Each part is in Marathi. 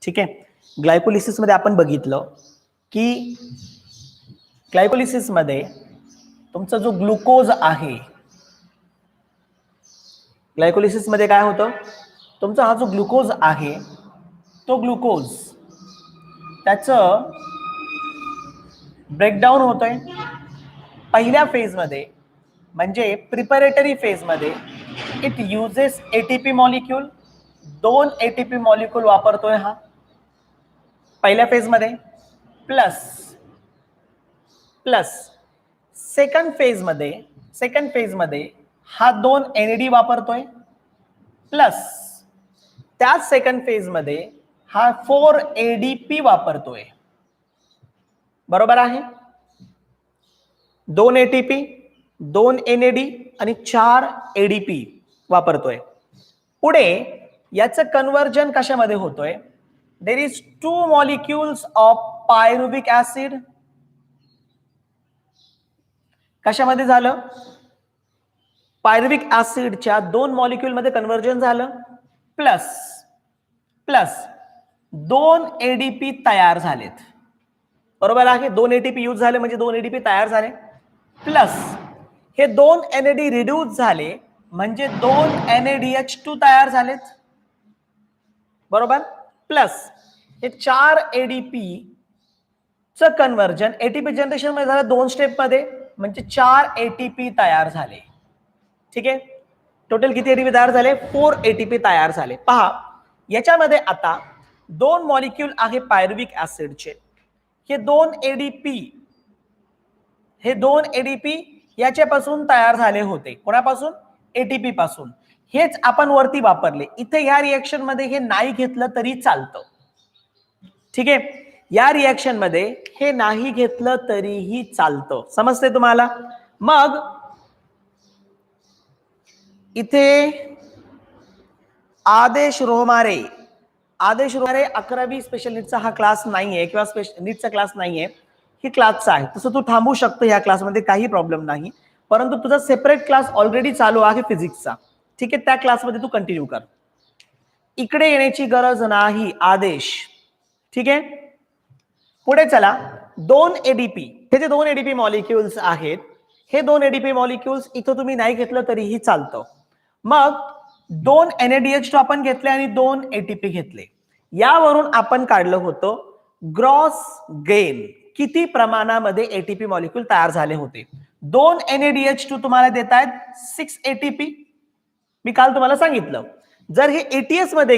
ठीक आहे. ग्लायकोलिसिस मध्ये आपण बघितलं की ग्लायकोलिसिस मध्ये तुमचा जो ग्लुकोज आहे, ग्लायकोलिसिस मध्ये काय होतं, तुमचा हा जो ग्लुकोज आहे तो ग्लुकोज त्याचं ब्रेकडाऊन होतोय पहिल्या फेज मध्ये, म्हणजे प्रिपरेटरी फेज मध्ये it uses ATP molecule, 2 ATP molecule वापरतोय हा पहिल्या फेज मध्ये, प्लस सेकंड फेज मध्ये हा 2 एनएडी वापरतोय, प्लस त्याच सेकंड फेज मध्ये हा 4 एडीपी वापरतोय. बरोबर आहे. 2 एटीपी, 2 एनएडी आणि 4 एडीपी वापरतोय. पुढे याचं कन्वर्जन कशामध्ये होतोय, there is 2 molecules of pyruvic acid. कशामध्ये झालं, पायरुविक ऍसिडच्या 2 मॉलिक्यूल मध्ये कन्वर्जन झालं, प्लस 2 एडीपी तयार झालेत. बरोबर आहे. 2 एटीपी यूज झाले म्हणजे 2 एडीपी तयार झाले, प्लस हे 2 एनएडी रिड्यूस झाले म्हणजे 2 NaDH2 तयार झालेत. बरोबर. प्लस हे 4 एडीपी चं कन्वर्जन एटीपी जनरेशन मध्ये झालं 2 स्टेप मध्ये, म्हणजे 4 एटीपी तयार झाले. ठीक आहे. टोटल किती एटीपी तयार झाले, 4 एटीपी तयार झाले. पहा याच्यामध्ये आता 2 मॉलिक्यूल आहे पायरुविक ऍसिडचे. हे 2 एडीपी याच्यापासून तयार झाले होते. कोणापासून, एटीपी पासून. हेच आपण वरती वापरले. इथे या रिएक्शन मध्ये हे नाही घेतलं तरी चालतं. ठीक आहे. या रिएक्शन मध्ये हे नाही घेतलं तरीही चालतं. समजते तुम्हाला. मग इथे आदेश रोहमारे 11वी स्पेशल नीटचा हा क्लास नाहीये किंवा नीटचा क्लास नाहीये, ही क्लासचा आहे. तसं तू थांबू शकतो या क्लासमध्ये, काही प्रॉब्लेम नाही. परंतु तुझा सेपरेट क्लास ऑलरेडी चालू आहे फिजिक्सचा. ठीक आहे. त्या क्लासमध्ये तू कंटिन्यू कर, इकडे येण्याची गरज नाही आदेश. ठीक आहे. पुढे चला. 2 एडीपी, हे जे 2 एडीपी मॉलिक्युल्स आहेत, हे 2 एडीपी मॉलिक्युल्स इथं तुम्ही नाही घेतलं तरीही चालतं. मग 2 NaDH2 आपण घेतले आणि 2 एटीपी घेतले. यावरून आपण काढलं होतं ग्रॉस गेन, किती प्रमाणामध्ये एटीपी मॉलिक्यूल तयार झाले होते. 2 NaDH2 तुम्हाला देत आहेत 6 एटीपी. मी काल तुम्हाला सांगितलं, जर हे एटीएस मध्ये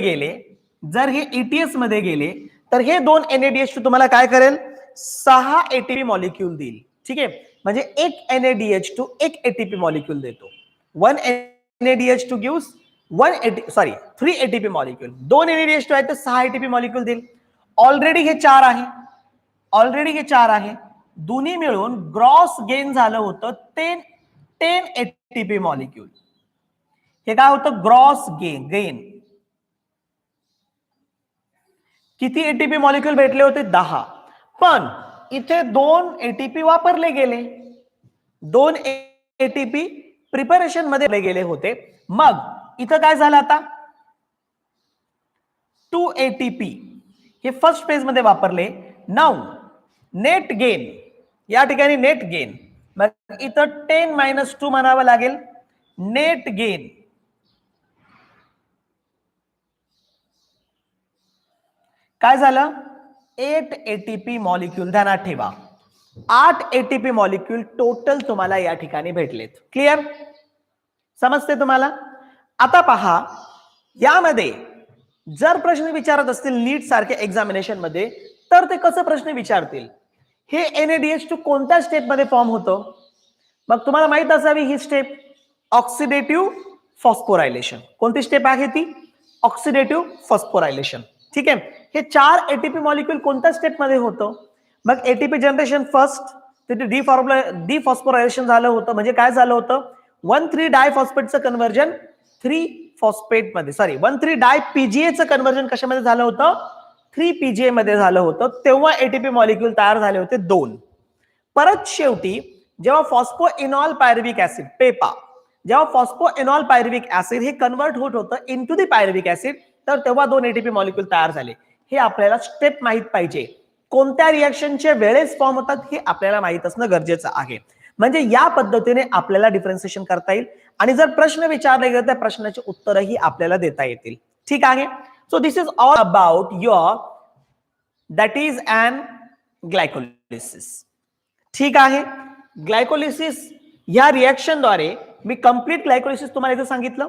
गेले तर हे 2 NaDH2 तुम्हाला काय करेल, 6 एटीपी मॉलिक्यूल देईल. ठीक आहे. म्हणजे 1 NaDH2 1 एटीपी मॉलिक्यूल देतो. 1 NaDH2 gives 3 ATP molecule. 2 NaDH2 आहे तर 6 एटीपी मॉलिक्यूल देईल. ऑलरेडी हे 4 आहे. दोन्ही मिळून ग्रॉस गेन झालं होतं 10 एटीपी मॉलिक्यूल. हे काय होतं, ग्रॉस गेन. किती एटीपी मॉलिक्यूल भेटले होते, 10. पण इथे 2 एटीपी वापरले गेले, 2 एटीपी प्रिपरेशन मध्ये गेले होते. मग इथं काय झालं, आता 2 एटीपी हे फर्स्ट फेज मध्ये वापरले. नाउ नेट गेन, या ठिकाणी नेट गेन, मग इथं 10 - 2 म्हणावं लागेल. नेट गेन काय झालं, 8 एटीपी मॉलिक्यूल. ध्यानात ठेवा, 8 एटीपी मॉलिक्यूल टोटल तुम्हाला या ठिकाणी भेटलेत. क्लिअर, समजते तुम्हाला. आता पहा, यामध्ये जर प्रश्न विचारत असतील नीट सारख्या एक्झामिनेशन मध्ये, तर ते कसं प्रश्न विचारतील, हे NaDH2 कोणत्या स्टेप मध्ये फॉर्म होतं. मग तुम्हाला माहित असावी ही स्टेप, ऑक्सिडेटिव्ह फॉस्फोरायलेशन. कोणती स्टेप आहे ती, ऑक्सिडेटिव्ह फॉस्फोरायलेशन. ठीक आहे. हे 4 एटीपी मॉलिक्यूल कोणत्या स्टेप मध्ये होतं, मग एटीपी जनरेशन फर्स्ट, तिथे डिफॉस्फोरायलेशन झालं होतं. म्हणजे काय झालं होतं, 1,3 डायफॉस्फेटचं कन्वर्जन 3 फॉस्फेट मध्ये, 1,3 डाय PGA चं कन्वर्जन कशामध्ये झालं होतं, 3 PGA मध्ये झालं होतं. तेव्हा एटीपी मॉलिक्यूल तयार झाले होते 2. परत शेवटी जेव्हा फॉस्फोइनॉल पायरुविक ऍसिड, पेपा, जेव्हा फॉस्फोइनॉल पायरुविक ऍसिड हे कन्वर्ट होत होतं इनटू द पायरुविक ऍसिड, तर तेव्हा 2 एटीपी मॉलिक्यूल तयार झाले. हे आपल्याला स्टेप माहित पाहिजे. कोणत्या रिएक्शनचे वेळेस फॉर्म होतात हे आपल्याला माहित असणं गरजेचं आहे. म्हणजे या पद्धतीने आपल्याला डिफरन्शिएशन करता येईल आणि जर प्रश्न विचारले गेले तर प्रश्नाचे उत्तरही आपल्याला देता येतील. ठीक आहे. So this is all about your that is an glycolysis. ठीक आहे. ग्लायकोलिसिस या रिएक्शनद्वारे मी कंप्लीट ग्लायकोलिसिस तुम्हाला इथे सांगितलं.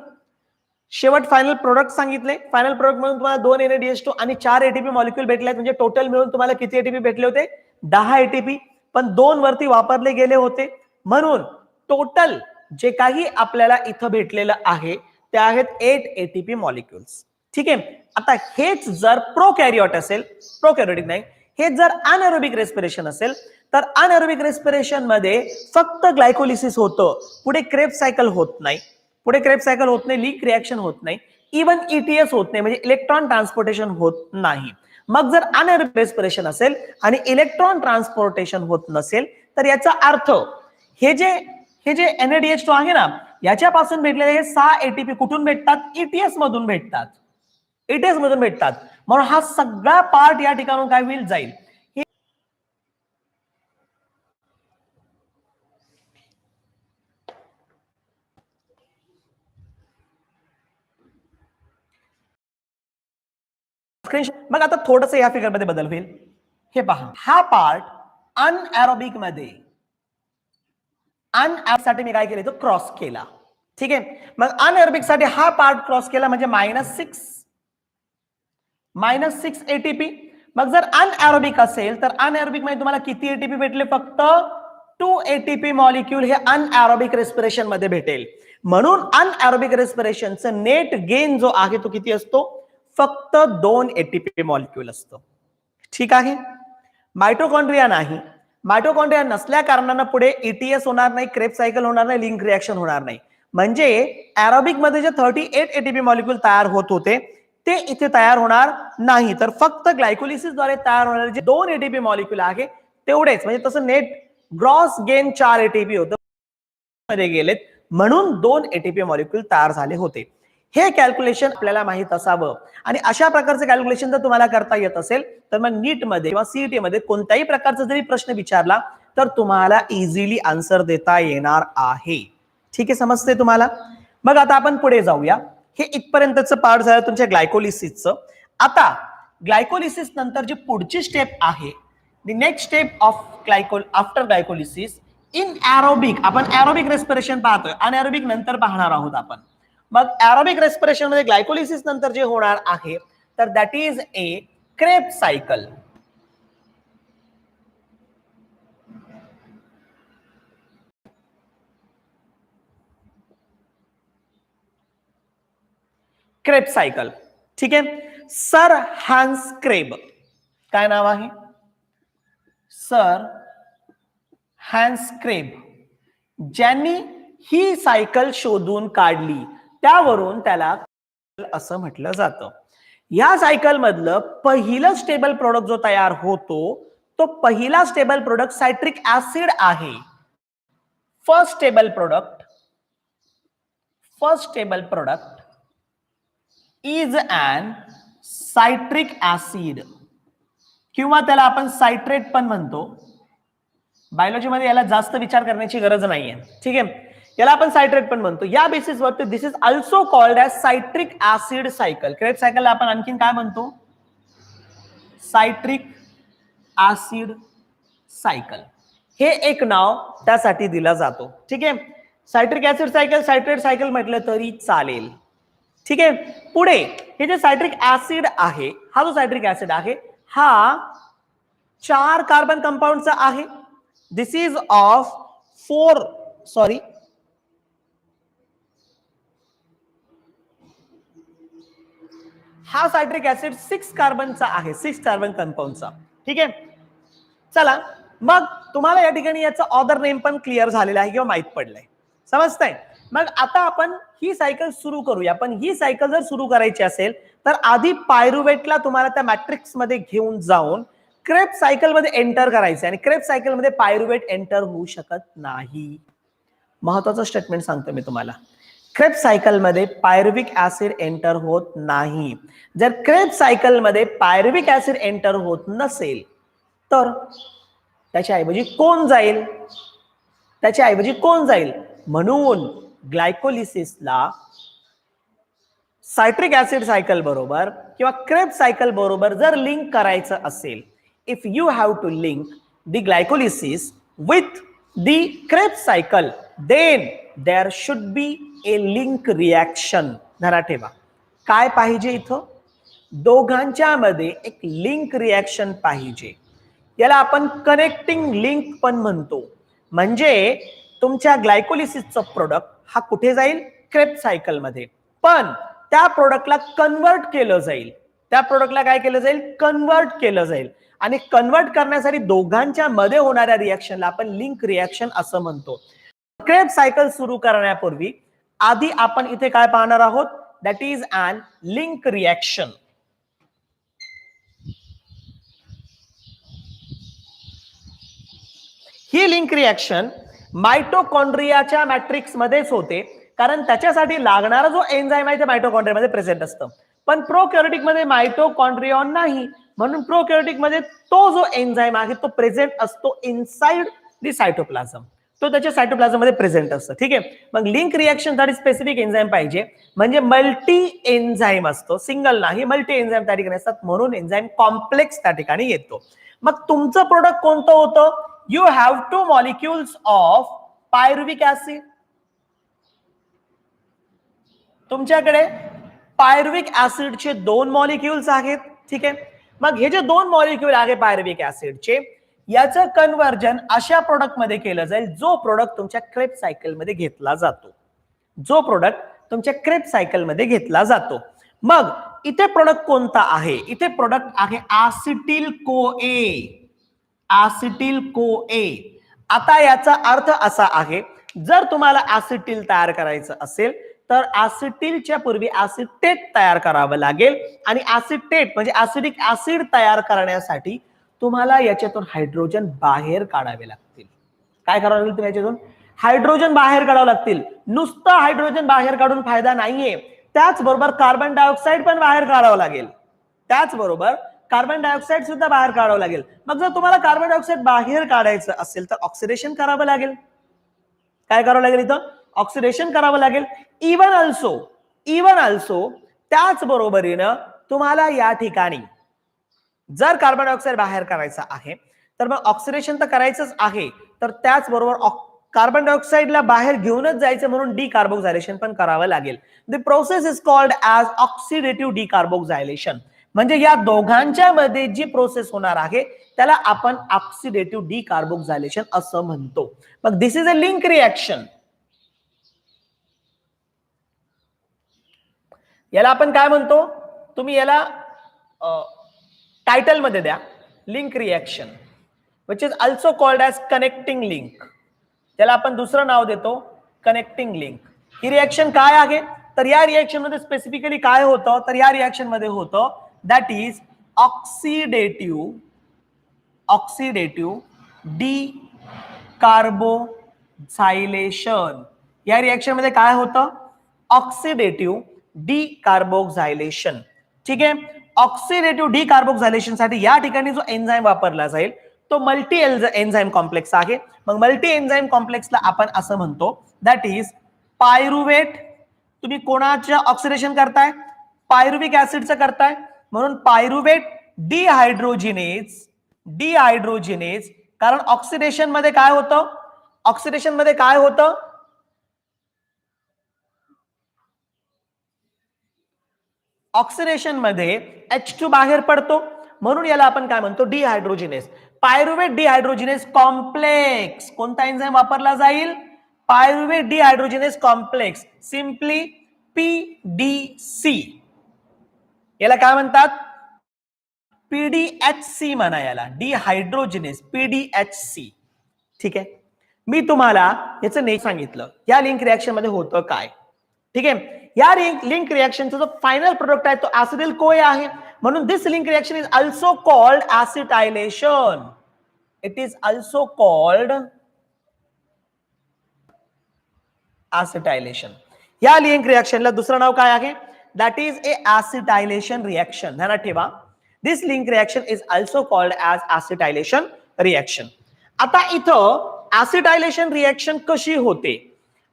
शेवट फायनल प्रोडक्ट सांगितले. फायनल प्रोडक्ट म्हणून तुम्हाला 2 NADH2 आणि 4 ATP मॉलिक्यूल भेटले. म्हणजे टोटल मिळून तुम्हाला किती ATP भेटले होते? 10 ATP. पण 2 वरती वापरले गेले होते. म्हणून टोटल जे काही आपल्याला इथं भेटलेलं आहे ते आहेत 8 ATP मॉलिक्युल्स. ठीक आहे. आता हेच जर प्रोकॅरियोट असेल, प्रोकॅरियोटिक नाही, हे जर अनएरोबिक रेस्पिरेशन असेल तर अनएरोबिक रेस्पिरेशन मध्ये फक्त ग्लायकोलिसिस होतं. पुढे क्रेब्स सायकल होत नाही. पुढे क्रेब्स सायकल होत नाही, लीक रिएक्शन होत नाही, इवन ETS होत नाही, म्हणजे इलेक्ट्रॉन ट्रान्सपोर्टेशन होत नाही. मग जर अनएरोबिक रेस्पिरेशन असेल आणि इलेक्ट्रॉन ट्रान्सपोर्टेशन होत नसेल तर याचा अर्थ हे जे NADH2 आहे ना, याच्यापासून भेटलेले हे 6 ATP कुठून भेटतात? ETS मधून भेटतात. ETS मधून भेटतात. म्हणून हा सगळा पार्ट या ठिकाणून काय होईल? जाईल. मग आता थोडंसं या फिगर मध्ये बदल होईल. हे पहा, हा पार्ट अनएरोबिक मध्ये साठी मी काय केलं तो क्रॉस केला. ठीक आहे. मग अनएरोबिक साठी हा पार्ट क्रॉस केला म्हणजे -6 ATP. मग जर अनएरोबिक असेल तर अनएरोबिक मध्ये तुम्हाला किती ATP भेटले? फक्त 2 ATP मॉलिक्यूल हे अनएरोबिक रेस्पिरेशन मध्ये भेटेल. म्हणून अनएरोबिक रेस्पिरेशनचं नेट गेन जो आहे तो किती असतो? फक्त 2 ATP मॉलिक्यूल असतो. ठीक आहे. मायटोकॉन्ड्रिया नाही. मायटोकॉन्ड्रिया नसल्या कारणानं पुढे ETS होणार नाही, क्रेब्स सायकल होणार नाही, लिंक रिएक्शन होणार नाही. म्हणजे एरोबिक मध्ये जे 38 ATP मॉलिक्यूल तयार होत होते ते इथे तयार होणार नाही. तर फक्त ग्लायकोलिसिस द्वारे तयार होणारे जे 2 ATP मॉलिक्यूल आहे तेवढेच, म्हणजे तसं नेट ग्रॉस गेन 4 ATP होतं मध्ये गेलेत, म्हणून 2 ATP मॉलिक्यूल तयार झाले होते. हे कॅल्क्युलेशन आपल्याला माहित असावं. आणि अशा प्रकारचं कॅल्क्युलेशन जर तुम्हाला करता येत असेल तर मग नीट मध्ये किंवा CET मध्ये कोणत्याही प्रकारचा जरी प्रश्न विचारला तर तुम्हाला इझिली आन्सर देता येणार आहे. ठीक आहे, समजते तुम्हाला? मग आता आपण पुढे जाऊया. हे इथपर्यंतचं पार्ट झालं तुमच्या ग्लायकोलिसिसचं. आता ग्लायकोलिसिस नंतर जी पुढची स्टेप आहे, the next step of after glycolysis in aerobic, आपण एरोबिक रेस्पिरेशन पाहतोय, अनएरोबिक नंतर पाहणार आहोत आपण. मग एरोबिक रेस्पिरेशन मध्ये ग्लायकोलिसिस नंतर जे होणार आहे तर that is A Krebs cycle. Krebs cycle. ठीक आहे. सर हॅन्स क्रेब, काय नाव आहे? सर हॅन्स क्रेब, ज्यांनी ही सायकल शोधून काढली त्यावरून त्याला असं म्हटलं जातं. या सायकल मधलं पहिलं स्टेबल प्रोडक्ट जो तयार होतो तो पहिला स्टेबल प्रोडक्ट सायट्रिक ऍसिड आहे. First stable product is an citric acid, किंवा त्याला आपण सायट्रेट पण म्हणतो. बायोलॉजी मध्ये याला जास्त विचार करण्याची गरज नाहीये. ठीक आहे, याला आपण सायट्रेट पण म्हणतो. या बेसिस वरती this is also called as citric acid cycle. Krebs सायकलला आपण आणखीन काय म्हणतो? सायट्रिक ऍसिड सायकल, हे एक नाव त्यासाठी दिला जातो. ठीक आहे, citric acid cycle, citrate cycle म्हटलं तरी चालेल. ठीक आहे. पुढे हे जे सायट्रिक ऍसिड आहे, हा जो सायट्रिक ऍसिड आहे हा 4 कार्बन कंपाऊंडचा आहे. दिस इज ऑफ 4 सॉरी हा सायट्रिक ऍसिड 6 कार्बनचा आहे, 6 कार्बन कंपाऊंडचा. ठीक आहे. चला, मग तुम्हाला या ठिकाणी याचा ऑदर नेम पण क्लिअर झालेला आहे किंवा माहित पडलंय, समजतंय? मग आता आपण ही सायकल सुरू करूया. पण ही सायकल जर सुरू करायची असेल तर आधी पायरुवेटला तुम्हाला त्या मॅट्रिक्स मध्ये घेऊन जाऊन क्रेब्स सायकल मध्ये एंटर करायचं आणि क्रेब्स सायकल मध्ये पायरुवेट एंटर होऊ शकत नाही. महत्वाचं स्टेटमेंट सांगतो मी तुम्हाला. क्रेब्स सायकल मध्ये पायरुव्हिक ऍसिड एंटर होत नाही. जर क्रेब्स सायकल मध्ये पायरुव्हिक ऍसिड एंटर होत नसेल तर त्याच्याऐवजी कोण जाईल? त्याच्याऐवजी कोण जाईल? म्हणून ग्लायकोलिसिसला सायट्रिक ऍसिड सायकल बरोबर किंवा क्रेब्स सायकल बरोबर जर लिंक करायचं असेल, if you have to link the glycolysis with the Krebs cycle, then there should be a link reaction. धरा ठेवा, काय पाहिजे इथं? दोघांच्या मध्ये एक लिंक रिॲक्शन पाहिजे. याला आपण कनेक्टिंग लिंक पण म्हणतो. म्हणजे तुमच्या ग्लायकोलिसिसचं प्रोडक्ट हा कुठे जाईल? क्रेब्स सायकल मध्ये, पण त्या प्रोडक्टला कन्वर्ट केलं जाईल. त्या प्रोडक्टला काय केलं जाईल? कन्वर्ट केलं जाईल. आणि कन्वर्ट करण्यासाठी दोघांच्या मध्ये होणाऱ्या रिॲक्शनला आपण लिंक रिॲक्शन असं म्हणतो. क्रेब्स सायकल सुरू करण्यापूर्वी आधी आपण इथे काय पाहणार आहोत? That is an link reaction. ही लिंक रिॲक्शन मायटोकॉन्ड्रियाच्या मॅट्रिक्स मध्येच होते, कारण त्याच्यासाठी लागणारा जो एन्झाइम आहे ते मायटोकॉन्ड्रियामध्ये प्रेझेंट असतं. पण प्रोकॅरियोटिक मध्ये मायटोकॉन्ड्रियॉन नाही, म्हणून प्रोकॅरियोटिक मध्ये तो जो एन्झाइम आहे तो प्रेझेंट असतो इनसाइड द सायटोप्लाझम. तो त्याच्या सायटोप्लाझम मध्ये प्रेझेंट असतो. ठीक आहे. मग लिंक रिॲक्शन साठी स्पेसिफिक एन्झाइम पाहिजे, म्हणजे मल्टी एन्झाइम असतो, सिंगल नाही, मल्टी एन्झाइम त्या ठिकाणी असतात, म्हणून एन्झाइम कॉम्प्लेक्स त्या ठिकाणी येतो. मग तुमचं प्रोडक्ट कोणतं होतं? You have two molecules of pyruvic acid. तुमच्याकडे पायरुव्हिक ऍसिडचे दोन मॉलिक्युल्स आहेत. ठीक आहे. मग हे जे दोन मॉलिक्युल आहे पायरुव्हिक ऍसिडचे, याचं कन्व्हर्जन अशा प्रोडक्ट मध्ये केलं जाईल जो प्रोडक्ट तुमच्या क्रेब्स सायकल मध्ये घेतला जातो. जो प्रोडक्ट तुमच्या क्रेब्स सायकल मध्ये घेतला जातो. मग इथे प्रोडक्ट कोणता आहे? इथे प्रोडक्ट आहे ऍसिटिल कोए. ऍसिटिल कोए. आता याचा अर्थ असा आहे, जर तुम्हाला ऍसिटिल तयार करायचं असेल तर ऍसिटिलच्या पूर्वी ऍसिटेट तयार करावं लागेल. आणि ऍसिटेट म्हणजे ऍसिडिक ऍसिड तयार करण्यासाठी तुम्हाला याच्यातून हायड्रोजन बाहेर काढावे लागतील. काय करावं लागेल? याच्यातून हायड्रोजन बाहेर काढावं लागतील. नुसतं हायड्रोजन बाहेर काढून फायदा नाहीये, त्याचबरोबर कार्बन डायऑक्साईड पण बाहेर काढावं लागेल. त्याचबरोबर कार्बन डायऑक्साईड सुद्धा बाहेर काढावं लागेल. मग जर तुम्हाला कार्बन डायऑक्साईड बाहेर काढायचं असेल तर ऑक्सिडेशन करावं लागेल. काय करावं लागेल? इथं ऑक्सिडेशन करावं लागेल. इवन अल्सो त्याचबरोबरीनं तुम्हाला या ठिकाणी जर कार्बन डायऑक्साईड बाहेर करायचा आहे तर मग ऑक्सिडेशन तर करायचंच आहे, तर त्याचबरोबर कार्बन डायऑक्साईडला बाहेर घेऊनच जायचं, म्हणून डिकार्बोक्झायलेशन पण करावं लागेल. The process is called as oxidative decarboxylation. म्हणजे या दोघांच्या मध्ये जी प्रोसेस होणार आहे त्याला आपण ऑक्सिडेटिव्ह डिकार्बोक्झायलेशन असं म्हणतो. मग दिस इज अ लिंक रिॲक्शन. याला आपण काय म्हणतो? तुम्ही याला टायटल मध्ये द्या, link reaction, which is also called as connecting link. त्याला आपण दुसरं नाव देतो, कनेक्टिंग लिंक. ही रिॲक्शन काय आहे? तर या रिॲक्शन मध्ये स्पेसिफिकली काय होतं? तर या रिॲक्शन मध्ये होतं दॅट इज ऑक्सिडेटिव्ह डिकार्बोक्झायलेशन. या रिॲक्शन मध्ये काय होतं? ऑक्सिडेटिव्ह डिकार्बोक्झायलेशन. ठीक आहे. ऑक्सिडेटिव्ह डिकार्बोक्झायलेशन साठी या ठिकाणी जो एन्झाइम वापरला जाईल तो मल्टी एन्झाइम कॉम्प्लेक्स आहे. मग मल्टी एन्झाइम कॉम्प्लेक्सला आपण असं म्हणतो दॅट इज पायरुवेट. तुम्ही कोणाचं ऑक्सिडेशन करताय? पायरुव्हिक ऍसिडचं करताय, म्हणून पायरुवेट डिहायड्रोजिनेज. कारण ऑक्सिडेशन मध्ये काय होतं? ऑक्सिडेशन मध्ये काय होतं? ऑक्सिडेशन मध्ये H2 बाहेर पडतो, म्हणून याला आपण काय म्हणतो? डिहायड्रोजिनेज. Pyruvate dehydrogenase complex. कोणता एन्झाइम वापरला जाईल? Pyruvate dehydrogenase complex, simply PDC. याला काय म्हणतात? PDHC म्हणा याला, डिहायड्रोजिनेज, PDHC. ठीक आहे. मी तुम्हाला याचं नेम सांगितलं. या लिंक रिॲक्शन मध्ये होतं काय? ठीक आहे. या लिंक रिॲक्शनचा जो फायनल प्रोडक्ट आहे तो ऍसिटिल कोए आहे, म्हणून this link reaction is also called acetylation. It is also called acetylation. या लिंक रिएक्शनला दुसरं नाव काय आहे? That is a acetylation reaction. ध्यानात ठेवा, this link reaction is also called as acetylation reaction. आता इथं ऍसिटायलेशन रिएक्शन कशी होते?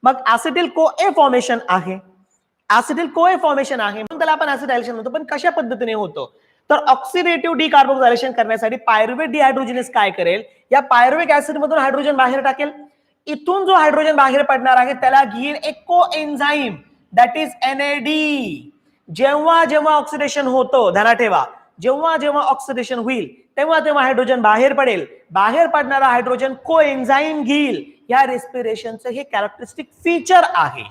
मग ऍसिटिल कोए फॉर्मेशन आहे, ऍसिटिल कोए फॉर्मेशन आहे म्हणून त्याला आपण ऍसिटायलेशन म्हणतो. पण कशा पद्धतीने होतो? तर ऑक्सिडेटिव्ह डिकार्बोक्सिलेशन करण्यासाठी पायरुवेट डिहायड्रोजिनेस काय करेल? या पायरुविक ऍसिड मधून हायड्रोजन बाहेर टाकेल. इथून जो हायड्रोजन बाहेर पडणार आहे त्याला घेईल एक कोएन्झाइम दॅट इज NAD. जेव्हा जेव्हा ऑक्सिडेशन होतं, ध्यानात ठेवा, जेव्हा जेव्हा ऑक्सिडेशन होईल तेव्हा तेव्हा हायड्रोजन बाहेर पडेल. बाहेर पडणारा हायड्रोजन कोएन्झाइम घेईल. या रेस्पिरेशनचं हे कॅरेक्टरिस्टिक फीचर आहे.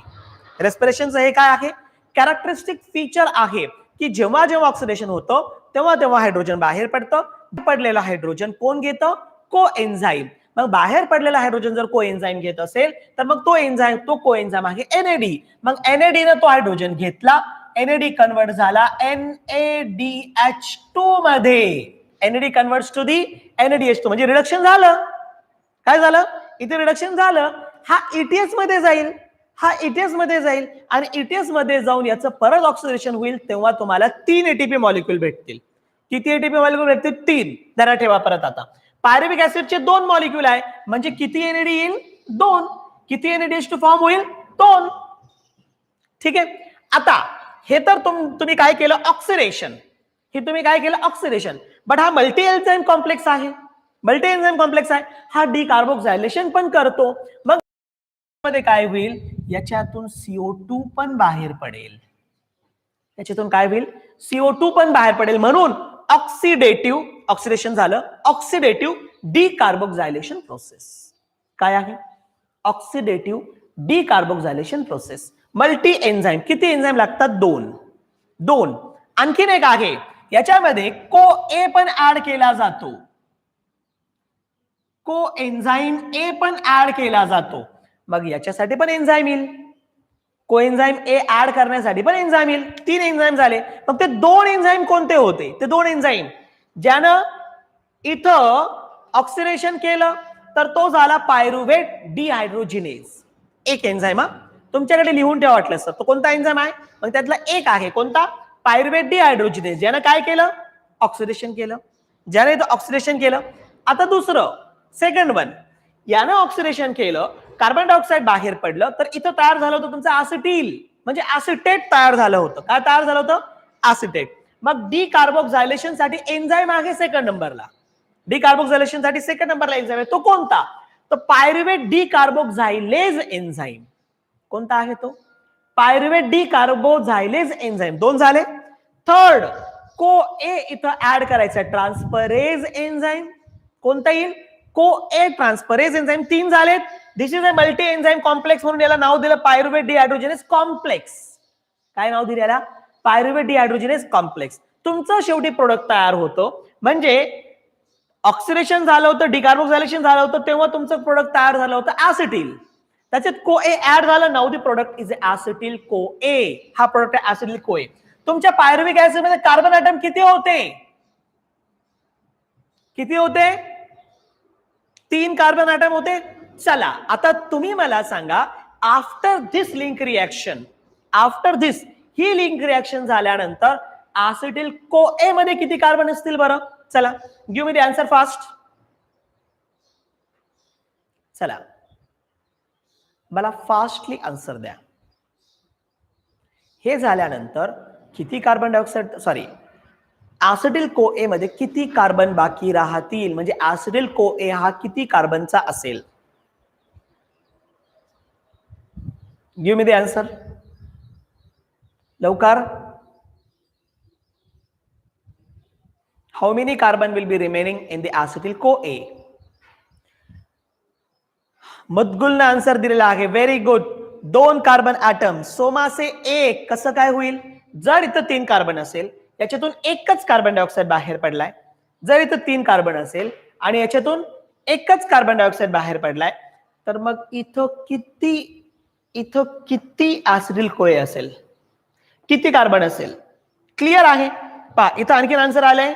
रेस्पिरेशनचं हे काय आहे? कॅरेक्टरिस्टिक फीचर आहे की जेव्हा जेव्हा ऑक्सिडेशन होतं तेव्हा तेव्हा हायड्रोजन बाहेर पडतं. पडलेला हायड्रोजन कोण घेतं? कोएन्झाइम. मग बाहेर पडलेला हायड्रोजन जर कोएन्झाइम घेत असेल तर मग तो कोएन्झाइम आहे NAD. मग NAD ने तो हायड्रोजन घेतला, NAD कन्वर्ट झाला NADH2 मध्ये. NAD converts to the NADH2 म्हणजे रिडक्शन झालं. काय झालं? इथे रिडक्शन झालं. हा ETS मध्ये जाईल, हा ETS मध्ये जाईल आणि ETS मध्ये जाऊन याचं परत ऑक्सिडेशन होईल तेव्हा तुम्हाला 3 ATP मॉलिक्यूल भेटतील. किती ATP मॉलिक्यूल भेटतील? 3. जरा ठेवा परत. आता पायरुविक ऍसिडचे 2 मॉलिक्यूल आहे म्हणजे किती NAD येईल? 2. किती NADH2 फॉर्म होईल? 2. ठीक आहे. आता हे तर तुम्ही काय केलं? ऑक्सिडेशन. हे तुम्ही काय केलं? ऑक्सिडेशन. बट हा मल्टी एन्झाइम कॉम्प्लेक्स आहे, मल्टी एन्झाइम कॉम्प्लेक्स आहे. हा डिकार्बोक्सिलेशन पण करतो. मग मध्ये काय होईल? याच्यातून CO2 पण बाहेर पडेल. याच्यातून काय होईल? CO2 पण बाहेर पडेल. म्हणून ऑक्सिडेटिव्ह ऑक्सिडेशन झालं, ऑक्सिडेटिव्ह डिकार्बोक्सिलेशन प्रोसेस. काय आहे? Oxidative decarboxylation process. Multi enzyme. किती एन्झाइम लागतात? 2. आणखीन एक आहे, याच्यामध्ये कोए पण ऍड केला जातो. कोएन्झाइम ए पण ऍड केला जातो. मग याच्यासाठी पण एन्झाइम येईल. कोएन्झाइम ए ऍड करण्यासाठी पण एन्झाइम येईल. 3 एन्झाइम झाले. मग ते 2 एन्झाइम कोणते होते? ते 2 एन्झाइम ज्यानं इथं ऑक्सिडेशन केलं तर तो झाला पायरुवेट डिहायड्रोजिनेज. एक एन्झाइम. तुमच्याकडे लिहून ठेवा वाटलं सर तो कोणता एन्झाइम आहे? मग त्यातला एक आहे कोणता? पायरुवेट डिहायड्रोजिनेज. ज्यानं काय केलं? ऑक्सिडेशन केलं. ज्याने इथं ऑक्सिडेशन केलं. आता दुसरं सेकंड वन, यानं ऑक्सिडेशन केलं, कार्बन डायऑक्साइड बाहेर पडलं तर इथं तयार झालं होतं तुमचं ऍसिटिल म्हणजे ऍसिटेट तयार झालं होतं. काय तयार झालं होतं? ऍसिटेट. मग डिकार्बोक्सिलेशन साठी एन्झाइम आहे सेकंड नंबरला. डिकार्बोक्सिलेशन साठी सेकंड नंबरला एन्झाइम आहे. तो कोणता? तो पायरुवेट डिकार्बोक्साइलेज एन्झाइम. कोणता आहे तो? Pyruvate डिकार्बोक्साइलेज enzyme. 2 झाले. थर्ड कोए इथं ऍड करायचं आहे, ट्रान्सफरेज एन्झाइम. कोणता येईल? कोए ट्रान्सफरेज एन्झाइम. 3 झालेत. This is a multi enzyme complex म्हणून याला नाव दिलं पायरुवेट डिहायड्रोजिनेज कॉम्प्लेक्स. काय नाव दिलं याला? Pyruvate dehydrogenase complex. तुमचं शेवटी प्रोडक्ट तयार होतं म्हणजे ऑक्सिडेशन झालं होतं, डिकार्बोक्सिलेशन झालं होतं तेव्हा तुमचं प्रोडक्ट तयार झालं होतं ऍसिटिल. त्याच्यात कोए ऍड झालं. नाउ द प्रोडक्ट इज ऍसिटिल कोए. हा प्रोडक्ट आहे ऍसिटिल कोए. तुमच्या पायरुविक ऍसिड मध्ये कार्बन ऍटम किती होते? किती होते? 3 कार्बन ऍटम होते. चला आता तुम्ही मला सांगा, after this link reaction, after this he link reaction झाल्यानंतर ऍसिटिल कोए मध्ये किती कार्बन असतील बरं? चला give me the answer fast. चला मला फास्टली आन्सर द्या. हे झाल्यानंतर किती कार्बन डायऑक्साइड सॉरी ऍसिटिल कोए मध्ये किती कार्बन बाकी राहतील? म्हणजे ऍसिटिल कोए हा किती कार्बनचा असेल? गिव्ह मी द आन्सर लवकर. How many carbon will be remaining in the acetyl CoA? मदगुलनं आन्सर दिलेला आहे. Very good. 2 carbon atom. Somase 1 कसं काय होईल? जर इथं 3 कार्बन असेल याच्यातून एकच कार्बन डायऑक्साइड बाहेर पडलाय. जर इथं 3 कार्बन असेल आणि याच्यातून एकच कार्बन डायऑक्साइड बाहेर पडलाय तर मग इथं किती ऍसिटिल कोए असेल? किती कार्बन असेल? क्लिअर आहे? पहा इथं आणखीन आन्सर आलंय.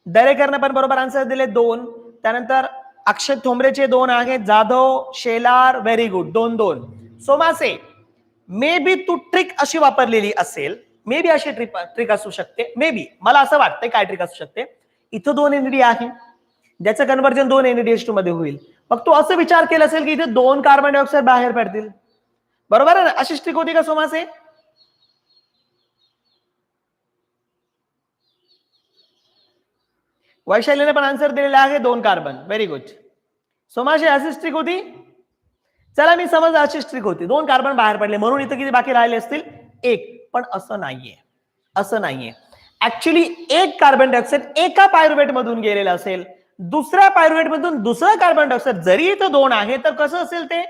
दरेकरनं पण बरोबर आन्सर दिले 2. त्यानंतर अक्षय थोंबरेचे 2 आहेत. Jadhav Shelar very good 2-2. Somase may be तू ट्रिक अशी वापरलेली असेल, मे बी अशी ट्रिक असू शकते, मे बी मला असं वाटतंय काय ट्रिक असू शकते. इथं 2 NAD आहे, ज्याचं कन्व्हर्जन 2 NADH2 मध्ये होईल. मग तू असं विचार केला असेल की इथे 2 कार्बन डायऑक्साईड बाहेर पडतील. बरोबर आहे ना? अशी ट्रिक होती का सोमासे? वैशालीने पण आन्सर दिलेला आहे 2 कार्बन. Very good. सोमाशी अशी ट्रिक होती. चला मी समज अशी ट्रिक होती, 2 कार्बन बाहेर पडले म्हणून इथं किती बाकी राहिले असतील? 1. पण असं नाहीये, असं नाहीये. ऍक्च्युली एक कार्बन डायऑक्साईड एका पायरुवेट मधून गेलेला असेल, दुसऱ्या पायरुवेट मधून दुसरा कार्बन डायऑक्साईड जरी इथं 2 आहे तर कसं असेल ते?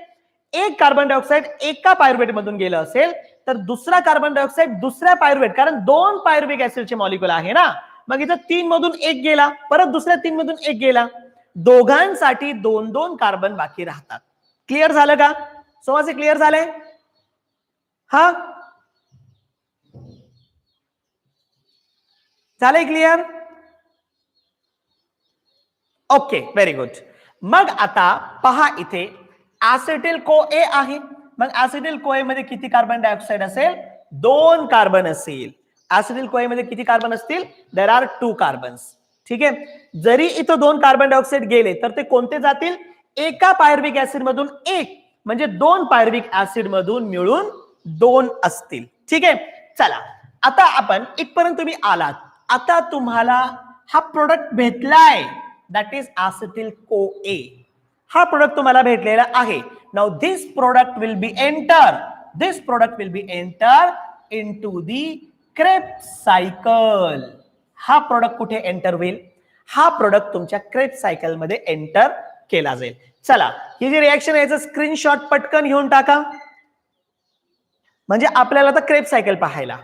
एक कार्बन डायऑक्साईड एका पायरुवेट मधून गेलं असेल तर दुसरा कार्बन डायऑक्साईड दुसऱ्या पायरुवेट, कारण 2 पायरुविक ऍसिडचे मॉलिक्युल आहे ना, मग इथं 3 मधून 1 गेला, परत दुसऱ्या 3 मधून 1 गेला, दोघांसाठी 2-2 कार्बन बाकी राहतात. क्लिअर झालं का? सोमासे क्लिअर झालंय? हा झालंय क्लिअर? Okay, very good. मग आता पहा इथे ऍसिटिल को ए आहे. मग ऍसिटिल कोए मध्ये किती कार्बन डायऑक्साईड असेल? 2 कार्बन असेल. ऍसिटिल कोए मध्ये किती कार्बन असतील? There are 2 carbons. ठीक आहे. जरी इथं 2 कार्बन डायऑक्साईड गेले तर ते कोणते जातील? एका पायरुविक ऍसिड मधून 1, म्हणजे 2 पायरुविक ऍसिड मधून मिळून 2 असतील. ठीक आहे. चला आता आपण इथपर्यंत तुम्ही आलात. आता तुम्हाला हा प्रोडक्ट भेटलाय, दॅट इज ऍसिटिल को ए. हा प्रोडक्ट तुम्हाला भेटलेला आहे. Now this product will be enter into the Krebs cycle. हा प्रोडक्ट कुठे एंटर होईल? हा प्रोडक्ट तुमच्या क्रेब्स सायकल मध्ये एंटर केला जाईल. चला ही जी रिएक्शन आहे याचं स्क्रीनशॉट पटकन घेऊन टाका, म्हणजे आपल्याला आता क्रेब्स सायकल पाहायला.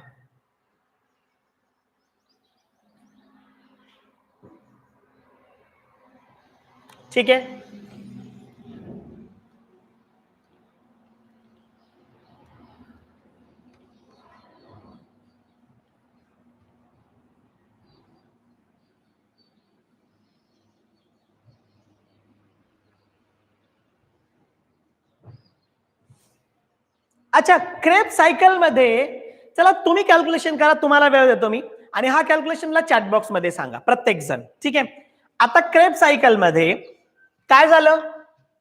ठीक आहे. अच्छा, क्रेब्स सायकल मध्ये चला तुम्ही कॅल्क्युलेशन करा, तुम्हाला वेळ देतो मी, आणि हा कॅल्क्युलेशनला चॅट बॉक्स मध्ये सांगा प्रत्येक जण. ठीक आहे. आता क्रेब्स सायकल मध्ये काय झालं?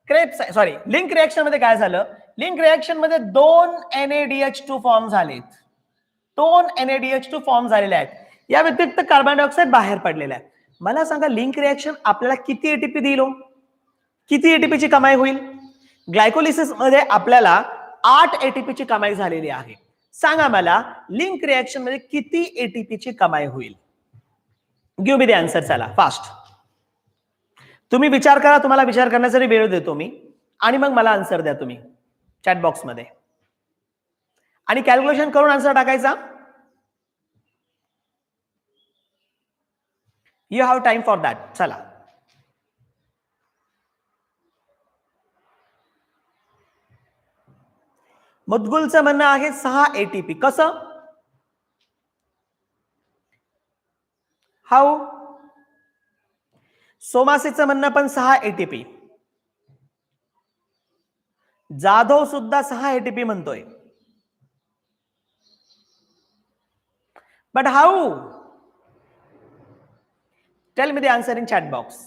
लिंक रिएक्शन मध्ये काय झालं? लिंक रिएक्शन मध्ये 2 NADH2 फॉर्म झालेत. 2 NADH2 फॉर्म झालेले आहेत. या व्यतिरिक्त कार्बन डायऑक्साईड बाहेर पडलेला आहे. मला सांगा लिंक रिएक्शन आपल्याला किती एटीपी दिल? किती एटीपीची कमाई होईल? ग्लायकोलिसिस मध्ये आपल्याला 8 एटीपीची कमाई झालेली आहे. सांगा मला लिंक रिएक्शन मध्ये किती एटीपीची कमाई होईल? Give me the answer. चला फास्ट तुम्ही विचार करा, तुम्हाला विचार करण्यासाठी वेळ देतो मी, आणि मग मला आन्सर द्या तुम्ही चॅट बॉक्स मध्ये, आणि कॅल्क्युलेशन करून आन्सर टाकायचा. You have time for that. चला मुद्गुलचं म्हणणं आहे 6 एटीपी. कसं? हाऊ? सोमासीचं म्हणणं पण 6 एटीपी. जाधव सुद्धा 6 एटीपी म्हणतोय. But how? Tell me the answer in chat box.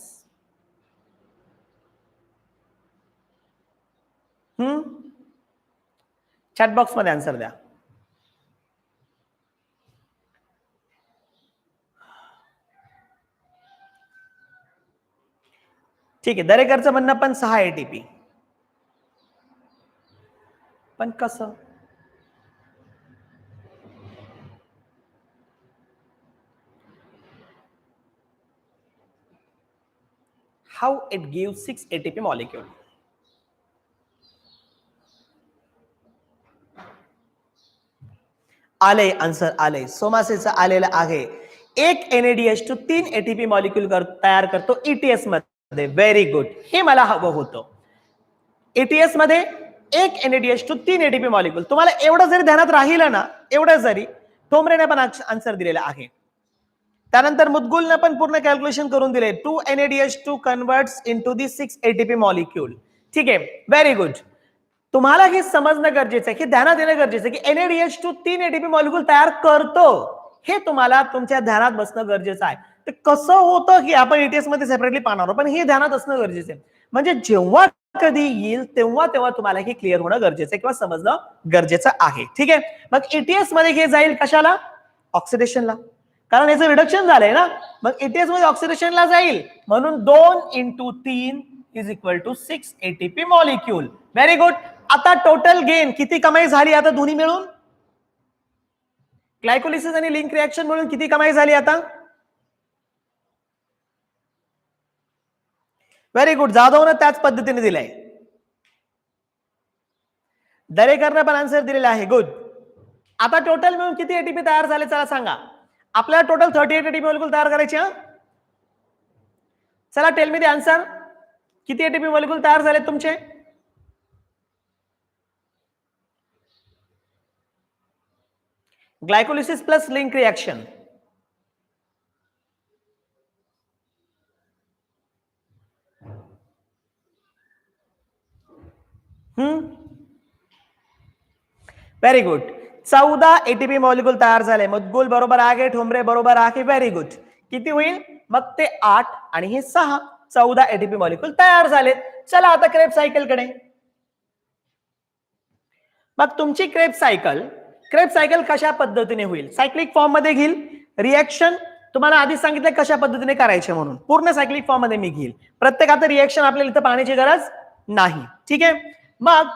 Chat box मध्ये आन्सर द्या. ठीक आहे. दरेकरचं म्हणणं पण 6 एटीपी. पण कसं? how it gives 6 ATP molecule. आले आन्सर, आले. सोमासेचं आलेलं आहे. एक NADH2 3 ATP मॉलिक्यूल तयार करतो ETS मध्ये. Very good. हे मला हवं होतं. ETS मध्ये एक NADH2 3 ATP मॉलिक्यूल. तुम्हाला एवढं जरी ध्यानात राहिलं ना, एवढं जरी, ठोंबरेने पण आन्सर दिलेला आहे. त्यानंतर मुद्गुलने पण पूर्ण कॅल्क्युलेशन करून दिले. 2 NADH2 converts into the 6 ATP molecule. ठीक आहे. Very good. तुम्हाला हे समजणं गरजेचं आहे, हे ध्यानात येणं गरजेचं आहे की NADH2 3 ATP मॉलिक्यूल तयार करतो, हे तुम्हाला तुमच्या ध्यानात बसणं गरजेचं आहे. ते कसं होतं की आपण ETS मध्ये सेपरेटली पाहणार आहोत, पण हे ध्यानात असणं गरजेचं आहे. म्हणजे जेव्हा कधी येईल तेव्हा तेव्हा तुम्हाला हे क्लिअर होणं गरजेचं आहे किंवा समजणं गरजेचं आहे. ठीक आहे, मग ETS मध्ये हे जाईल कशाला? ऑक्सिडेशनला, कारण याचं रिडक्शन झालंय ना, मग ETS मध्ये ऑक्सिडेशनला जाईल, म्हणून 2 × 3 = 6 ATP मॉलिक्यूल. Very good. आता टोटल गेन किती कमाई झाली आता दोन्ही मिळून? ग्लायकोलिसिस आणि लिंक रिएक्शन मिळून किती कमाई झाली आता? Very good. जाधवनं त्याच पद्धतीने दिलंय. दरेकरनं पण आन्सर दिलेला आहे. गुड. आता टोटल मिळून किती एटीपी तयार झाले चला सांगा. आपल्याला टोटल 38 एटीपी मॉलिक्यूल तयार करायचे. हा, चला टेल मी द आन्सर. किती एटीपी मॉलिक्यूल तयार झाले तुमचे? Glycolysis plus link reaction. Very good. 14 ATP molecule तयार झाले. मदगुल बरोबर आहे, ठोंबरे बरोबर आहे. Very good. किती होईल मग ते 8 आणि हे 6, 14 एटीपी मॉलिक्यूल तयार झाले. चला आता क्रेब सायकल कडे. मग तुमची क्रेब सायकल कशा पद्धतीने होईल? सायक्लिक फॉर्म मध्ये घेईल. रिएक्शन तुम्हाला आधी सांगितलं कशा पद्धतीने करायचे म्हणून, पूर्ण सायक्लिक फॉर्म मध्ये मी घेईल. प्रत्येकाचं रिएक्शन आपल्याला इथं पाहण्याची गरज नाही. ठीक आहे, मग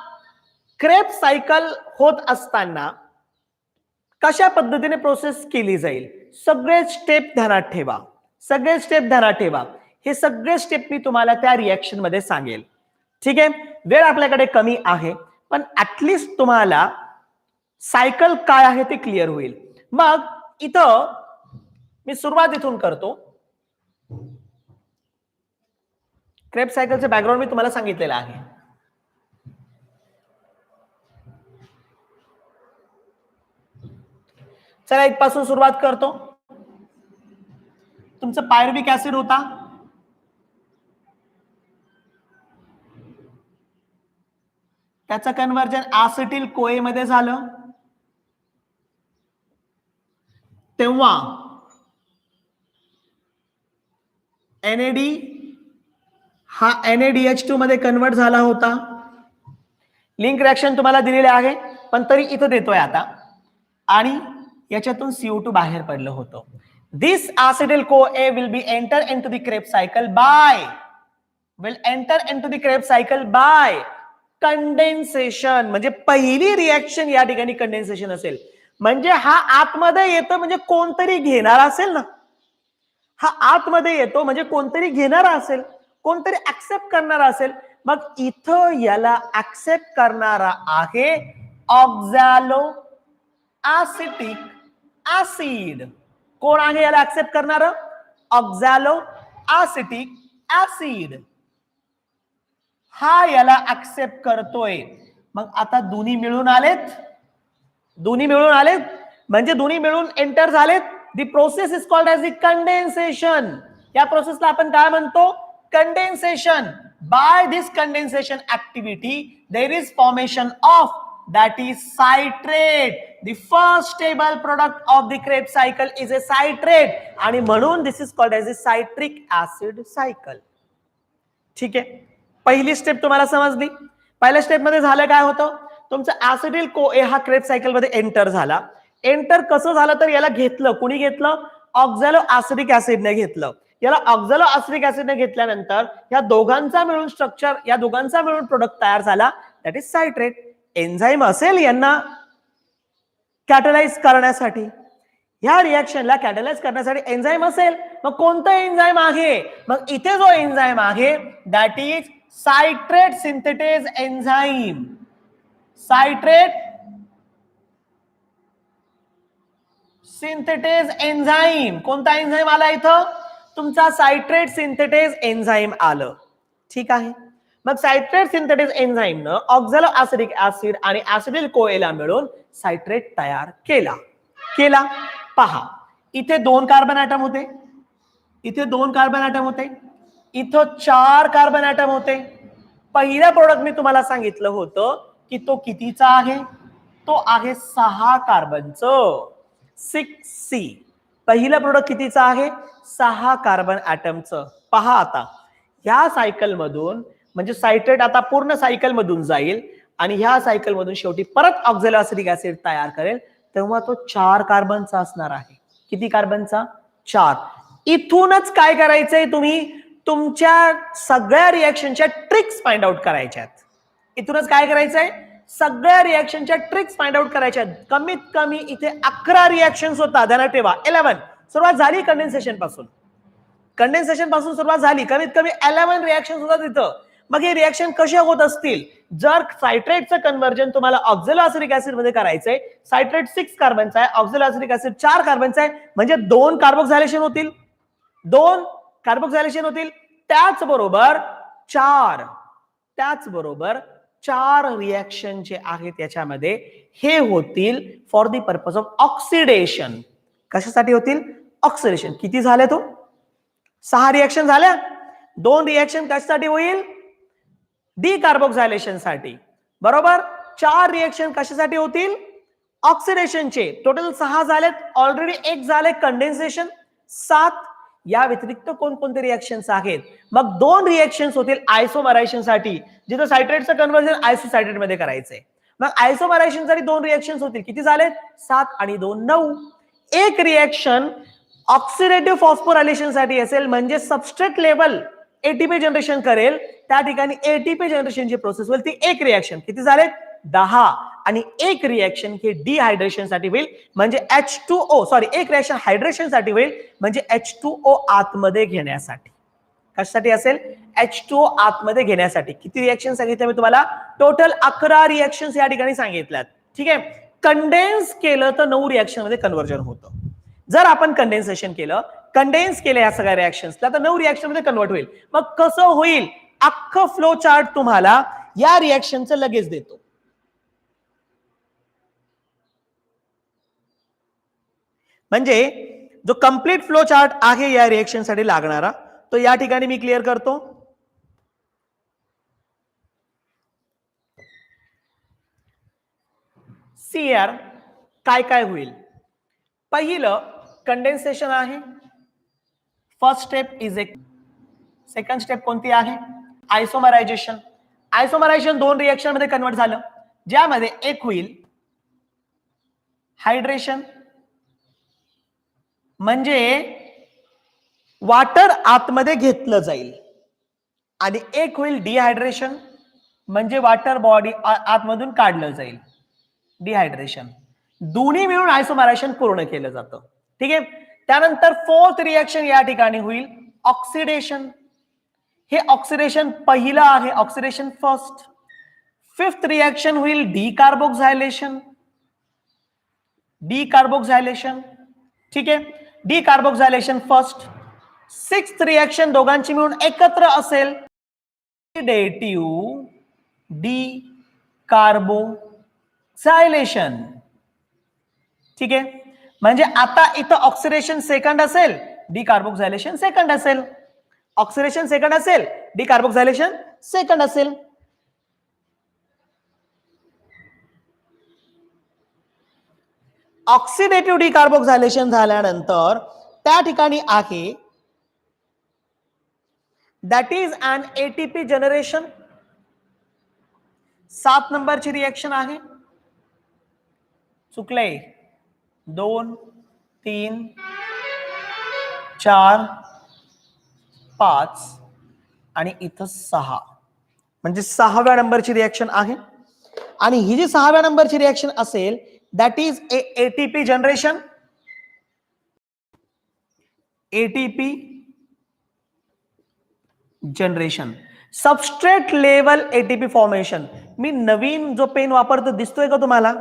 क्रेब सायकल होत असताना कशा पद्धतीने प्रोसेस केली जाईल? सगळे स्टेप ध्यानात ठेवा. हे सगळे स्टेप मी तुम्हाला त्या रिएक्शन मध्ये सांगेल. ठीक आहे, वेळ आपल्याकडे कमी आहे, पण ऍटलिस्ट तुम्हाला सायकल काय आहे ते क्लिअर होईल. मग इथं मी सुरुवात इथून करतो. क्रेब सायकलचे बॅकग्राऊंड मी तुम्हाला सांगितलेलं आहे. चला इथपासून सुरुवात करतो. तुमचं पायरुविक ऍसिड होता, त्याचं कन्व्हर्जन ऍसिटिल कोए मध्ये झालं. तेव्हा NAD हा NADH2 मध्ये कन्वर्ट झाला होता. लिंक रिएक्शन तुम्हाला दिलेले आहे, पण तरी इथं देतोय आता. आणि याच्यातून CO2 बाहेर पडलं होतं. This acetyl CoA will enter into the Krebs cycle by condensation. म्हणजे पहिली रिएक्शन या ठिकाणी कंडेन्सेशन असेल. म्हणजे हा आतमध्ये येतो म्हणजे कोणतरी घेणार असेल ना. हा आतमध्ये येतो म्हणजे कोणतरी घेणारा असेल, कोणतरी ऍक्सेप्ट करणारा असेल. मग इथं याला ऍक्सेप्ट करणारा आहे ऑक्झॅलो ऍसिटिक ऍसिड. कोण आहे याला ऍक्सेप्ट करणार? ऑक्झॅलो ऍसिटिक ऍसिड हा याला ऍक्सेप्ट करतोय. मग आता दोन्ही मिळून आलेत म्हणजे दोन्ही मिळून एंटर झालेत. The process is called as the condensation. या प्रोसेसला आपण काय म्हणतो? Condensation. By this condensation activity there is formation of that is citrate. The first stable product of the Krebs cycle is a citrate आणि म्हणून this is called as a citric acid cycle. ठीक आहे, पहिली स्टेप तुम्हाला समजली. पहिल्या स्टेप मध्ये झालं काय होतं? तुमचं ऍसिटिल कोए हा क्रेब सायकल मध्ये एंटर झाला. एंटर कसं झालं तर याला घेतलं, कुणी घेतलं? ऑक्झॅलो ऍसिडिक ऍसिडने घेतलं. याला ऑक्झॅलो ऍसिडिक ऍसिडने घेतल्यानंतर या दोघांचा मिळून स्ट्रक्चर, या दोघांचा मिळून प्रोडक्ट तयार झाला, दॅट इज सायट्रेट. एन्झाईम असेल यांना कॅटलाइज करण्यासाठी, ह्या रिएक्शनला कॅटलाइज करण्यासाठी एन्झाईम असेल. मग कोणतं एन्झाईम आहे? मग इथे जो एन्झाईम आहे that is citrate synthetase enzyme. Citrate synthetase enzyme. कोणता एन्झाईम आला इथं? तुमचा सायट्रेट सिंथेटेज एन्झाईम आलं. ठीक आहे, मग सायट्रेट सिंथेटेज एन्झाईमनं ऑक्झॅलो ऍसिडिक ऍसिड आणि ऍसिटिल कोएला मिळून सायट्रेट तयार केला. पहा, इथे 2 कार्बन ऍटम होते, इथे 2 कार्बन ऍटम होते, इथं 4 कार्बन ऍटम होते. पहिल्या प्रोडक्ट मी तुम्हाला सांगितलं होतं की तो कितीचा आहे? तो आहे 6 कार्बनचं 6C. पहिलं प्रोडक्ट कितीचं आहे? 6 कार्बन ॲटमचं. पहा आता ह्या सायकल मधून म्हणजे सायट्रेट आता पूर्ण सायकल मधून जाईल आणि ह्या सायकल मधून शेवटी परत ऑक्झॅलिक ऍसिड तयार करेल, तेव्हा तो 4 कार्बनचा असणार आहे. किती कार्बनचा? 4. इथूनच काय करायचंय तुम्ही? तुमच्या सगळ्या रिएक्शनच्या ट्रिक्स फाइंड आउट करायच्यात. इथूनच काय करायचंय? सगळ्या रिएक्शनच्या ट्रिक्स फाइंड आउट करायच्या. कमीत कमी इथे 11 रिएक्शन्स होता, ध्यानात ठेवा. 11. सुरुवात झाली कंडेन्सेशन पासून. कंडेन्सेशन पासून सुरुवात झाली, कमीत कमी 11 रिएक्शन होतात तिथं. मग हे रिएक्शन कसे होत असतील? जर सायट्रेटचं कन्व्हर्जन तुम्हाला ऑक्झॅलिक ऍसिड मध्ये करायचंय, सायट्रेट 6 कार्बनचा आहे, ऑक्झॅलिक ऍसिड 4 कार्बनचा आहे, म्हणजे 2 कार्बोक्सिलेशन होतील. 2 कार्बोक्सिलेशन होतील. त्याचबरोबर 4 रिएक्शन जे आहेत याच्यामध्ये हे होतील for the purpose of oxidation. कशासाठी होतील? ऑक्सिडेशन. किती झाले तो? 6 रिएक्शन झाल्या. 2 रिएक्शन कशासाठी होईल? डिकार्बोक्सिलेशन साठी. बरोबर. 4 रिएक्शन कशासाठी होतील? ऑक्सिडेशनचे. टोटल 6 झालेत. ऑलरेडी 1 झाले कंडेन्सेशन. 7. या व्यतिरिक्त कोणकोणते रिएक्शन्स आहेत? मग 2 रिएक्शन्स होतील आयसोमरायझेशन साठी, जिथे सायट्रेटचं कन्व्हर्जन आयसोसायट्रेट मध्ये करायचंय. मग आयसोमरायझेशन साठी 2 रिएक्शन्स होतील. किती झालेत? 7 आणि 2 9. एक रिएक्शन ऑक्सिडेटिव्ह फॉस्फोरायलेशन साठी असेल, म्हणजे सबस्ट्रेट लेवल एटीपी जनरेशन करेल. त्या ठिकाणी एटीपी जनरेशनची प्रोसेस होईल, ती एक रिएक्शन. किती झाले? 10. आणि एक रिएक्शन हे डिहायड्रेशन साठी होईल, म्हणजे H2O. सॉरी, एक रिएक्शन हायड्रेशन साठी होईल, म्हणजे H2O आतमध्ये घेण्यासाठी. कशासाठी असेल? H2O आतमध्ये घेण्यासाठी. किती रिएक्शन सांगितले मी तुम्हाला? टोटल 11 रिएक्शन्स या ठिकाणी सांगितल्यात. ठीक आहे. कंडेन्स केलं तर 9 रिएक्शन मध्ये कन्व्हर्जन होतं. जर आपण कंडेन्सेशन केलं, कंडेन्स केलं या सगळ्या रिएक्शन्सला, तर 9 रिएक्शन मध्ये कन्वर्ट होईल. मग कसं होईल? अख्खं फ्लो चार्ट तुम्हाला या रिएक्शनचं लगेच देतो. म्हणजे जो कंप्लीट फ्लो चार्ट आहे या रिएक्शन साठी लागणारा, तो या ठिकाणी मी क्लिअर करतो. सीआर काय काय होईल? पहिलं कंडेन्सेशन आहे. First step is a. Second step कोणती आहे? आयसोमरायझेशन. आयसोमरायझेशन 2 रिएक्शन मध्ये कन्वर्ट झालं, ज्यामध्ये एक होईल हायड्रेशन, म्हणजे वॉटर आतमध्ये घेतलं जाईल, आणि एक होईल डिहायड्रेशन, म्हणजे वॉटर बॉडी आतमधून काढलं जाईल. डिहायड्रेशन. दोन्ही मिळून आयसोमरायझेशन पूर्ण केलं जातं. ठीक आहे. त्यानंतर फोर्थ रिएक्शन या ठिकाणी होईल ऑक्सिडेशन. हे ऑक्सिडेशन पहिलं आहे, ऑक्सिडेशन फर्स्ट. फिफ्थ रिएक्शन होईल डिकार्बोक्सिलेशन. डिकार्बोक्सिलेशन. ठीक आहे. Decarboxylation first. सिक्स्थ रिएक्शन दोघांची मिळून एकत्र असेल ऑक्सिडेटिव्ह डिकार्बोक्सिलेशन. ठीक आहे. म्हणजे आता इथं ऑक्सिडेशन सेकंड असेल, डिकार्बोक्सिलेशन सेकंड असेल. ऑक्सिडेशन सेकंड असेल, डिकार्बोक्सिलेशन सेकंड असेल. ऑक्सिडेटिव्ह डिकार्बोक्सिलेशन झाल्यानंतर त्या ठिकाणी आहे that is an ATP generation. 7 नंबरची रिएक्शन आहे. चुकले. 2 3 4 5 आणि इथं 6, म्हणजे 6व्या नंबरची रिएक्शन आहे. आणि ही जी 6व्या नंबरची रिएक्शन असेल that is ATP generation. ATP generation. Substrate level ATP formation. मी नवीन जो पेन वापरतो दिसतोय का तुम्हाला?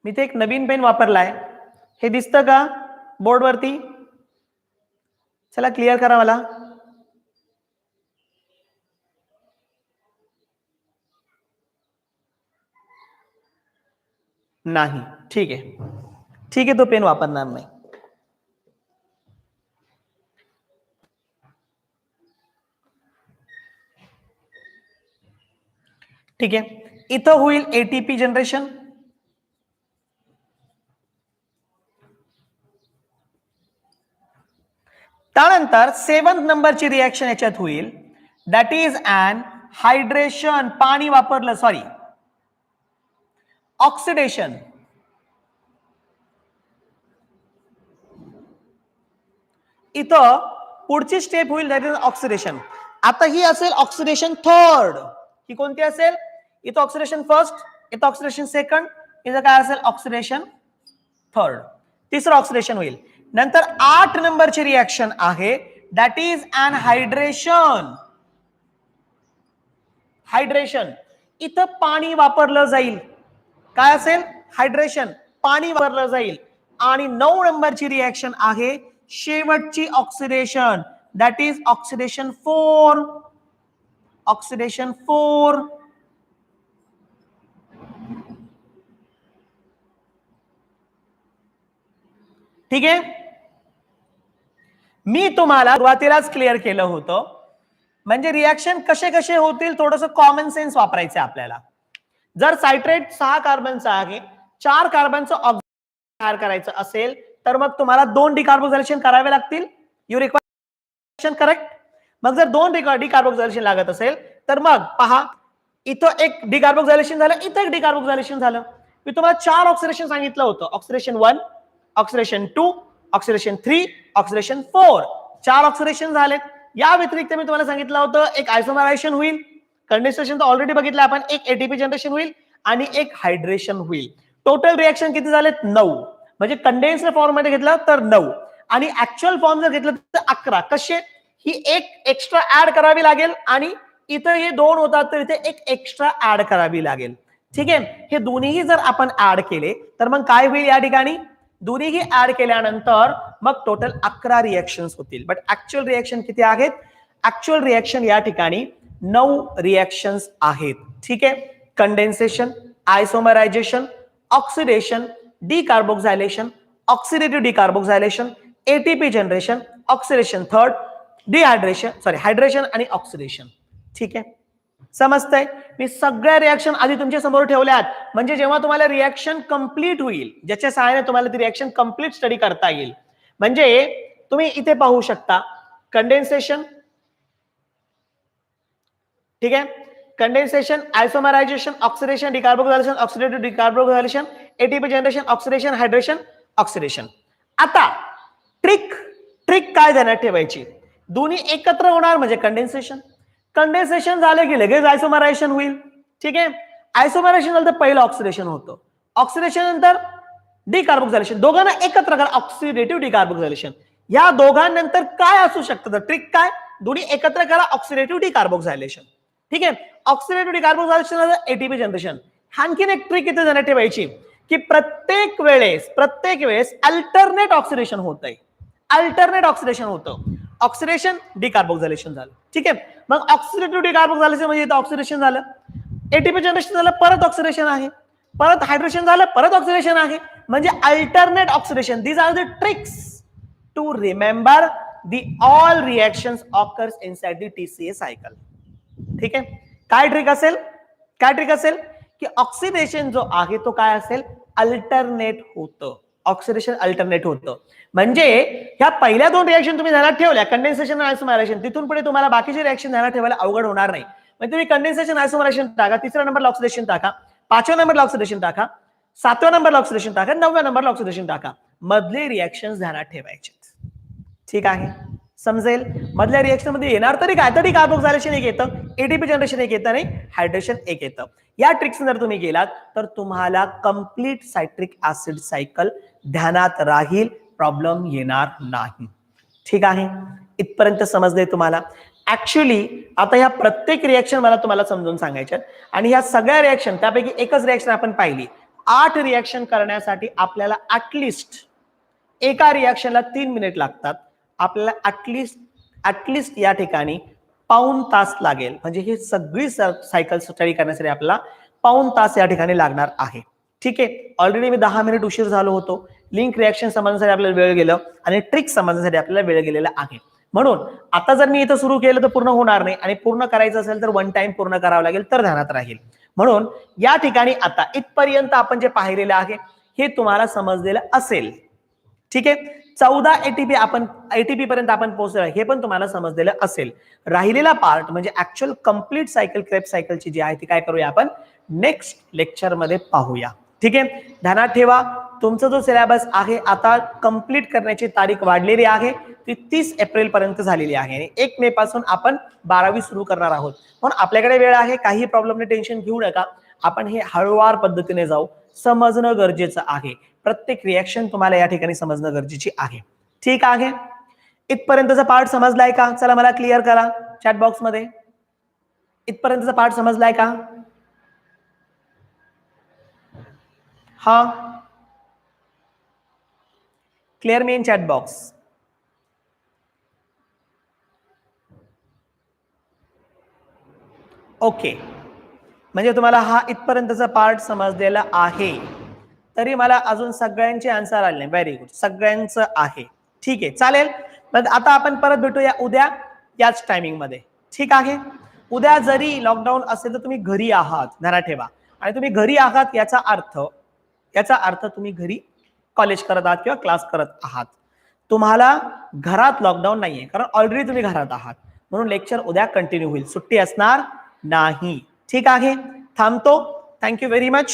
मी ते एक नवीन पेन वापरलाय, हे दिसतं का बोर्डवरती? चला क्लिअर करा मला. नाही. ठीक आहे, ठीक आहे, तो पेन वापरणार नाही. ठीक आहे, इथं होईल एटीपी जनरेशन. त्यानंतर 7th नंबरची रिएक्शन याच्यात होईल, दॅट इज अन हायड्रेशन. पाणी वापरलं, सॉरी, ऑक्सिडेशन. इथं पुढची स्टेप होईल, दॅट इज ऑक्सिडेशन. आता ही असेल ऑक्सिडेशन थर्ड. ही कोणती असेल? इथं ऑक्सिडेशन फर्स्ट, इथं ऑक्सिडेशन सेकंड, इथं काय असेल? Oxidation third. तिसरं ऑक्सिडेशन होईल. नंतर 8 नंबरची रिएक्शन आहे, that is an hydration. Hydration, इथं पाणी वापरलं जाईल. काय असेल? हायड्रेशन, पाणी वापरलं जाईल. आणि 9 नंबरची रिएक्शन आहे शेवटची oxidation, that is oxidation 4. Oxidation 4. ठीक आहे, मी तुम्हाला सुरुवातीलाच क्लिअर केलं होतं, म्हणजे रिएक्शन कसे कसे होतील थोडंसं कॉमन सेन्स वापरायचं आपल्याला. जर सायट्रेट 6 कार्बनचा आहे, 4 कार्बनचं ऑक्सिजन तयार करायचं असेल तर मग तुम्हाला 2 डिकार्बोक्सिलेशन करावे लागतील. You require, correct? मग जर 2 डिकार्बोक्सिलेशन लागत असेल तर मग पहा, इथं एक डिकार्बोक्सिलेशन झालं, इथं एक डिकार्बोक्सिलेशन झालं. मी तुम्हाला 4 ऑक्सिडेशन सांगितलं होतं, oxidation 1, oxidation 2, oxidation 3, oxidation 4. 4 oxidation झालेत. या व्यतिरिक्त मी तुम्हाला सांगितलं होतं एक आयसोमरायझेशन होईल, कंडेन्सेशन तर ऑलरेडी बघितलं आपण, एक एटीपी जनरेशन होईल आणि एक हायड्रेशन होईल. टोटल रिएक्शन किती झालेत? 9. म्हणजे कंडेन्स्ड फॉर्म मध्ये घेतलं तर 9 आणि ऍक्च्युअल फॉर्म जर घेतलं तर 11. कसे? ही एक एक्स्ट्रा ऍड करावी लागेल आणि इथं हे 2 होतात तर इथे एक एक्स्ट्रा ऍड करावी लागेल. ठीक आहे, हे दोन्हीही जर आपण ऍड केले तर मग काय होईल या ठिकाणी? दोन्हीही ऍड केल्यानंतर मग टोटल 11 रिएक्शन्स होतील. बट ऍक्च्युअल रिएक्शन किती आहेत? ऍक्च्युअल रिएक्शन या ठिकाणी 9 रिएक्शन्स आहेत. ठीक आहे, condensation, isomerization, oxidation, decarboxylation, oxidative decarboxylation, ATP generation, oxidation third, dehydration, sorry hydration आणि ऑक्सिडेशन. ठीक आहे, समजतंय? मी सगळ्या रिएक्शन आधी तुमच्या समोर ठेवल्यात, म्हणजे जेव्हा तुम्हाला रिएक्शन कंप्लीट होईल, ज्याच्या सहाय्याने तुम्हाला ती रिएक्शन कंप्लीट स्टडी करता येईल. म्हणजे तुम्ही इथे पाहू शकता कंडेन्सेशन, ठीक आहे, condensation, isomerization, oxidation, decarboxylation, oxidative decarboxylation, ATP generation, oxidation, hydration, oxidation. आता ट्रिक काय ध्यानात ठेवायची? दोन्ही एकत्र होणार म्हणजे कंडेन्सेशन. कंडेन्सेशन झालं की लगेच आयसोमरायझेशन होईल. ठीक आहे, आयसोमरायझेशन झालं तर पहिलं ऑक्सिडेशन होतं, ऑक्सिडेशन नंतर डिकार्बोक्सिलेशन. दोघांना एकत्र करा, ऑक्सिडेटिव्ह डिकार्बोक्सिलेशन. या दोघांनंतर काय असू शकतं? ट्रिक काय? दोन्ही एकत्र करा, ऑक्सिडेटिव्ह डिकार्बोक्सिलेशन. ठीक आहे, ऑक्सिडेटिव्ह डिकार्बोक्सिलेशन, एटीपी जनरेशन. आणखीन एक ट्रिक इथे ध्यानात ठेवायची की प्रत्येक वेळेस अल्टरनेट ऑक्सिडेशन होतंय. अल्टरनेट ऑक्सिडेशन होतं. ऑक्सिडेशन, डिकार्बोक्सिलेशन झालं. ठीक आहे, मग ऑक्सिडेटिव्ह डिकार्बोक्सिलेशन म्हणजे इथं ऑक्सिडेशन झालं, एटीपी जनरेशन झालं, परत ऑक्सिडेशन आहे, परत हायड्रेशन झालं, परत ऑक्सिडेशन आहे, म्हणजे alternate oxidation. These are the tricks to remember the all reactions occurs inside the TCA cycle. ठीक आहे, काय ट्रिक असेल? काय ट्रिक असेल की ऑक्सिडेशन जो आहे तो काय असेल? अल्टरनेट होतं. ऑक्सिडेशन अल्टरनेट होतं. म्हणजे ह्या पहिल्या 2 रिएक्शन तुम्ही ध्यानात ठेवल्या, कंडेन्सेशन आणि आयसोमरायझेशन, तिथून पुढे तुम्हाला बाकीचे रिएक्शन ध्यानात ठेवायला अवघड होणार नाही. म्हणजे तुम्ही कंडेन्सेशन, आयसोमरायझेशन टाका, 3ऱ्या नंबरला ऑक्सिडेशन टाका, 5व्या नंबरला ऑक्सिडेशन टाका, 7व्या नंबरला ऑक्सिडेशन टाका, 9व्या नंबरला ऑक्सिडेशन टाका. मधले रिएक्शन ध्यानात ठेवायचे. ठीक आहे, समजेल? मधल्या रिएक्शन मध्ये येणार तरी काय? तर डिकार्बोक्सिलेशन एक येतं, एटीपी जनरेशन एक येतं, नाही हायड्रेशन एक येतं. या ट्रिक्स जर तुम्ही गेलात तर तुम्हाला कंप्लीट सायट्रिक ऍसिड सायकल ध्यानात राहील, प्रॉब्लेम येणार नाही. ठीक आहे, इथपर्यंत समजले तुम्हाला? ऍक्च्युअली आता ह्या प्रत्येक रिएक्शन मला तुम्हाला समजून सांगायच्या आणि ह्या सगळ्या रिएक्शन त्यापैकी एकच रिएक्शन आपण पाहिली. 8 रिएक्शन करण्यासाठी आपल्याला ऍटलिस्ट एका रिएक्शनला 3 मिनिट लागतात. आपल्याला ऍटलिस्ट या ठिकाणी पाऊण तास लागेल. म्हणजे ही सगळी सायकल स्टडी करण्यासाठी आपल्याला पाऊण तास या ठिकाणी लागणार आहे. ठीक आहे, ऑलरेडी मी 10 मिनिट उशीर झालो होतो. लिंक रिएक्शन समजण्यासाठी आपल्याला वेळ गेलं आणि ट्रिक समजण्यासाठी आपल्याला वेळ गेलेला आहे. म्हणून आता जर मी इथं सुरू केलं तर पूर्ण होणार नाही आणि पूर्ण करायचं असेल तर 1 टाइम पूर्ण करावं लागेल तर ध्यानात राहील. म्हणून या ठिकाणी आता इथपर्यंत आपण जे पाहिलेलं आहे हे तुम्हाला समजलेलं असेल. ठीक आहे, 14 एटीपी आपण एटीपी पर्यंत आपण पोहोचलो हे पण तुम्हाला समजलेलं असेल. राहिलेला पार्ट म्हणजे ऍक्च्युअल कंप्लीट सायकल क्रेब्स सायकलची जी आहे ती काय करूया आपण नेक्स्ट लेक्चर मध्ये पाहूया. ठीक आहे, ध्यानात ठेवा तुमचा जो सिलेबस आहे आता कंप्लीट करण्याची तारीख वाढलेली आहे ती 30 एप्रिल पर्यंत झालेली आहे आणि 1 मे पासून आपण 12वी सुरू करणार आहोत. म्हणून आपल्याकडे वेळ आहे, काही प्रॉब्लेमने टेन्शन घेऊ नका. आपण हे हळूवार पद्धतीने जाऊ, समजणं गरजेचं आहे. प्रत्येक रिएक्शन तुम्हाला या ठिकाणी समजणं गरजेची आहे. ठीक आहे, इथपर्यंतचा पार्ट समजलाय का? चला मला क्लिअर करा चॅट बॉक्स मध्ये. इथपर्यंतचा पार्ट समजलाय का? हा, clear me in chat box. Okay, म्हणजे तुम्हाला हा इथपर्यंतचा पार्ट समजलेला आहे. तरी मला अजून सगळ्यांचे आन्सर आले नाही. व्हेरी गुड, सगळ्यांचं आहे. ठीक आहे, चालेल. मग आता आपण परत भेटूया उद्या याच टायमिंग मध्ये. ठीक आहे, उद्या जरी लॉकडाऊन असेल तर तुम्ही घरी आहात, ध्यानात ठेवा. आणि तुम्ही घरी आहात याचा अर्थ तुम्ही घरी कॉलेज करत आहात किंवा क्लास करत आहात. तुम्हाला घरात लॉकडाऊन नाहीये कारण ऑलरेडी तुम्ही घरात आहात. म्हणून लेक्चर उद्या कंटिन्यू होईल, सुट्टी असणार नाही. ठीक आहे, थांबतो. Thank you very much.